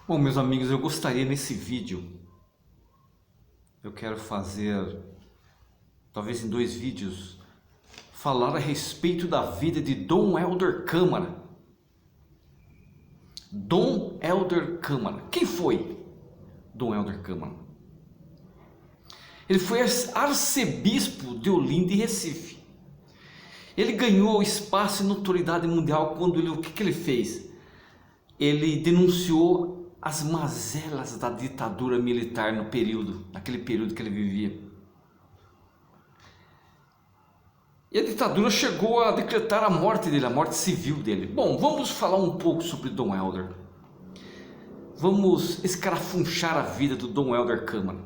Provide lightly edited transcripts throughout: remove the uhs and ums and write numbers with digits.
Bom, meus amigos, eu gostaria nesse vídeo, eu quero fazer, talvez em 2 vídeos, falar a respeito da vida de Dom Helder Câmara. Dom Helder Câmara. Quem foi Dom Helder Câmara? Ele foi arcebispo de Olinda e Recife. Ele ganhou espaço e notoriedade mundial quando o que ele fez? Ele denunciou as mazelas da ditadura militar naquele período que ele vivia. E a ditadura chegou a decretar a morte dele, a morte civil dele. Bom, vamos falar um pouco sobre Dom Helder. Vamos escarafunchar a vida do Dom Helder Câmara.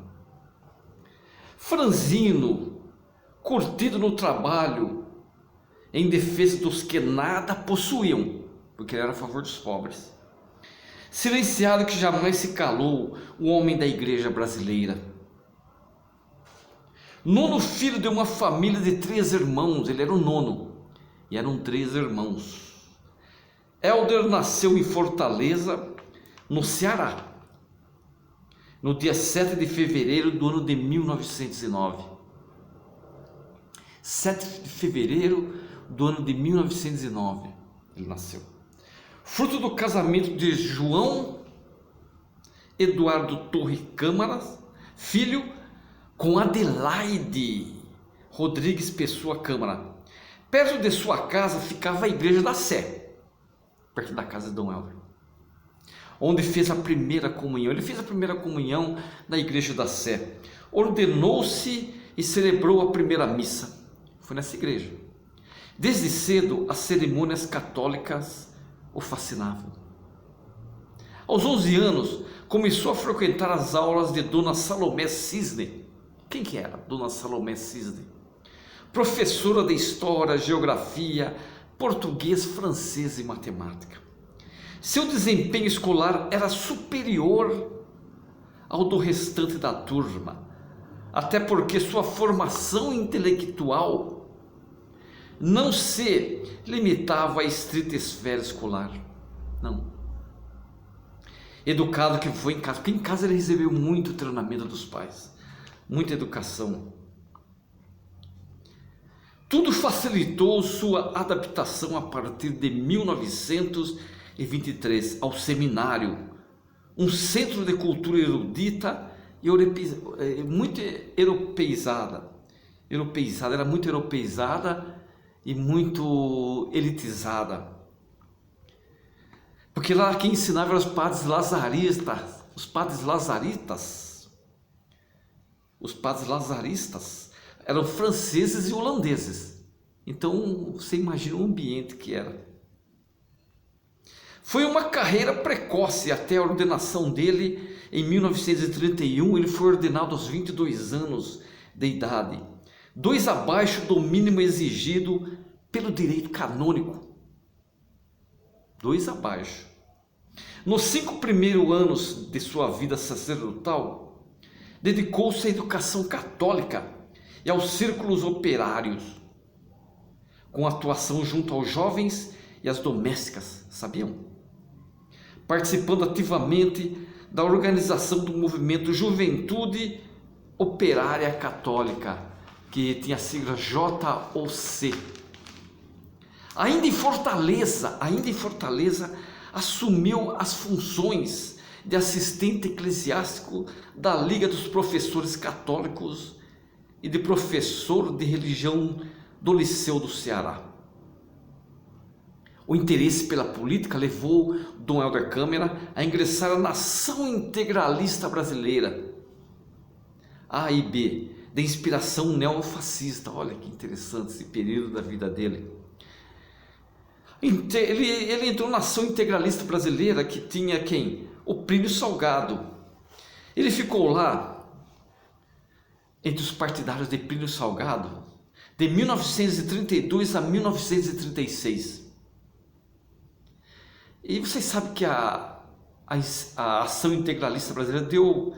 Franzino, curtido no trabalho, em defesa dos que nada possuíam, porque ele era a favor dos pobres. Silenciado que jamais se calou, o homem da igreja brasileira. Nono filho de uma família de 3 irmãos, ele era o nono, e eram 3 irmãos. Helder nasceu em Fortaleza, no Ceará, no dia 7 de fevereiro do ano de 1909. 7 de fevereiro do ano de 1909, ele nasceu. Fruto do casamento de João Eduardo Torre Câmara, filho, com Adelaide Rodrigues Pessoa Câmara. Perto de sua casa ficava a Igreja da Sé, perto da casa de Dom Helder, onde fez a primeira comunhão. Ele fez a primeira comunhão na Igreja da Sé, ordenou-se e celebrou a primeira missa. Foi nessa igreja. Desde cedo, as cerimônias católicas o fascinavam. Aos 11 anos, começou a frequentar as aulas de Dona Salomé Cisne. Quem que era Dona Salomé Cisne? Professora de História, Geografia, Português, Francês e Matemática. Seu desempenho escolar era superior ao do restante da turma, até porque sua formação intelectual não se limitava à estrita esfera escolar, não. Educado que foi em casa, porque em casa ele recebeu muito treinamento dos pais, muita educação. Tudo facilitou sua adaptação a partir de 1923 ao seminário, um centro de cultura erudita e muito europeizada. Era muito europeizada e muito elitizada, porque lá quem ensinava eram os padres lazaristas. Os padres lazaristas eram franceses e holandeses. Então você imagina o ambiente que era. Foi uma carreira precoce até a ordenação dele em 1931. Ele foi ordenado aos 22 anos de idade, 2 abaixo do mínimo exigido pelo direito canônico. 2 abaixo. Nos 5 primeiros anos de sua vida sacerdotal, dedicou-se à educação católica e aos círculos operários, com atuação junto aos jovens e às domésticas, sabiam? Participando ativamente da organização do movimento Juventude Operária Católica, que tinha a sigla JOC. Ainda em Fortaleza, assumiu as funções de assistente eclesiástico da Liga dos Professores Católicos e de professor de religião do Liceu do Ceará. O interesse pela política levou Dom Helder Câmara a ingressar na Ação Integralista Brasileira, AIB, de inspiração neofascista. Olha que interessante esse período da vida dele. Ele entrou na Ação Integralista Brasileira, que tinha quem? O Plínio Salgado. Ele ficou lá entre os partidários de Plínio Salgado de 1932 a 1936. E vocês sabem que a Ação Integralista Brasileira deu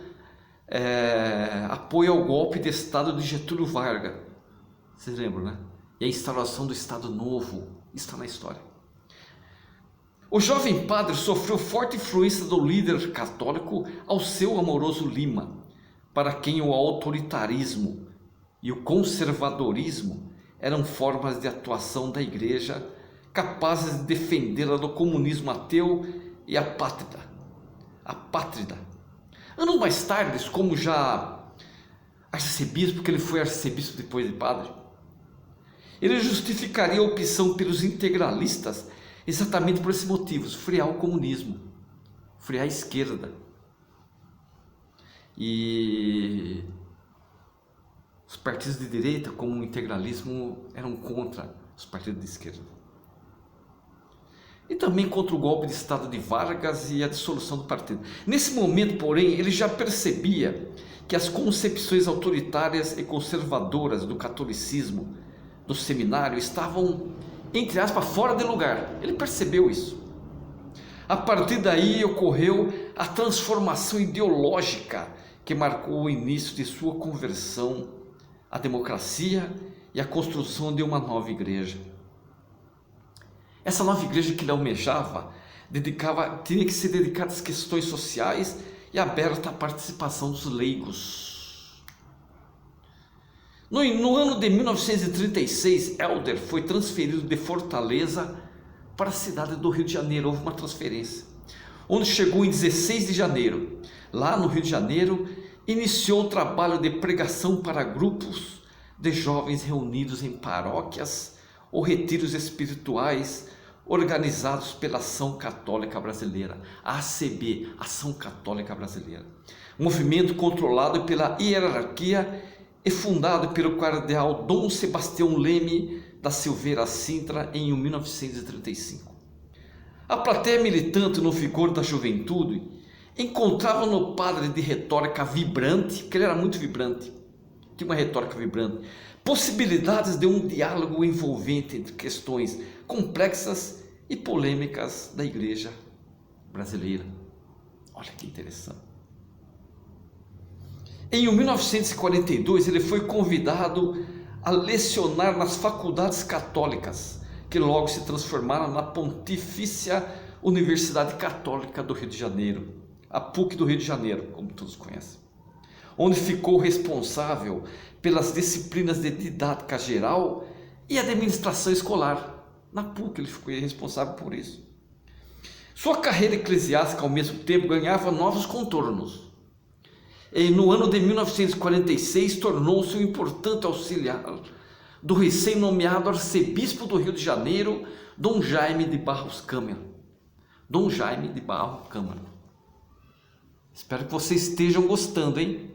apoio ao golpe de Estado de Getúlio Vargas. Vocês lembram, né? E a instauração do Estado Novo está na história. O jovem padre sofreu forte influência do líder católico Alceu Amoroso Lima, para quem o autoritarismo e o conservadorismo eram formas de atuação da igreja capazes de defendê-la do comunismo ateu e apátrida. Anos mais tarde, como já arcebispo, porque ele foi arcebispo depois de padre, ele justificaria a opção pelos integralistas exatamente por esses motivos: frear o comunismo, frear a esquerda. E os partidos de direita, como o integralismo, eram contra os partidos de esquerda. E também contra o golpe de Estado de Vargas e a dissolução do partido. Nesse momento, porém, ele já percebia que as concepções autoritárias e conservadoras do catolicismo, do seminário, estavam, entre aspas, fora de lugar. Ele percebeu isso. A partir daí ocorreu a transformação ideológica que marcou o início de sua conversão à democracia e a construção de uma nova igreja. Essa nova igreja que ele almejava tinha que ser dedicada às questões sociais e aberta à participação dos leigos. No ano de 1936, Helder foi transferido de Fortaleza para a cidade do Rio de Janeiro. Houve uma transferência, onde chegou em 16 de janeiro. Lá no Rio de Janeiro, iniciou o trabalho de pregação para grupos de jovens reunidos em paróquias ou retiros espirituais organizados pela Ação Católica Brasileira, a ACB, Ação Católica Brasileira. Movimento controlado pela hierarquia e fundado pelo cardeal Dom Sebastião Leme da Silveira Sintra em 1935. A plateia militante no vigor da juventude encontrava no padre de retórica vibrante, porque ele era muito vibrante, tinha uma retórica vibrante, possibilidades de um diálogo envolvente entre questões complexas e polêmicas da igreja brasileira. Olha que interessante. Em 1942, ele foi convidado a lecionar nas faculdades católicas, que logo se transformaram na Pontifícia Universidade Católica do Rio de Janeiro, a PUC do Rio de Janeiro, como todos conhecem, onde ficou responsável pelas disciplinas de didática geral e administração escolar. Na PUC ele ficou responsável por isso. Sua carreira eclesiástica, ao mesmo tempo, ganhava novos contornos. E no ano de 1946, tornou-se um importante auxiliar do recém-nomeado arcebispo do Rio de Janeiro, Dom Jaime de Barros Câmara. Dom Jaime de Barros Câmara. Espero que vocês estejam gostando, hein?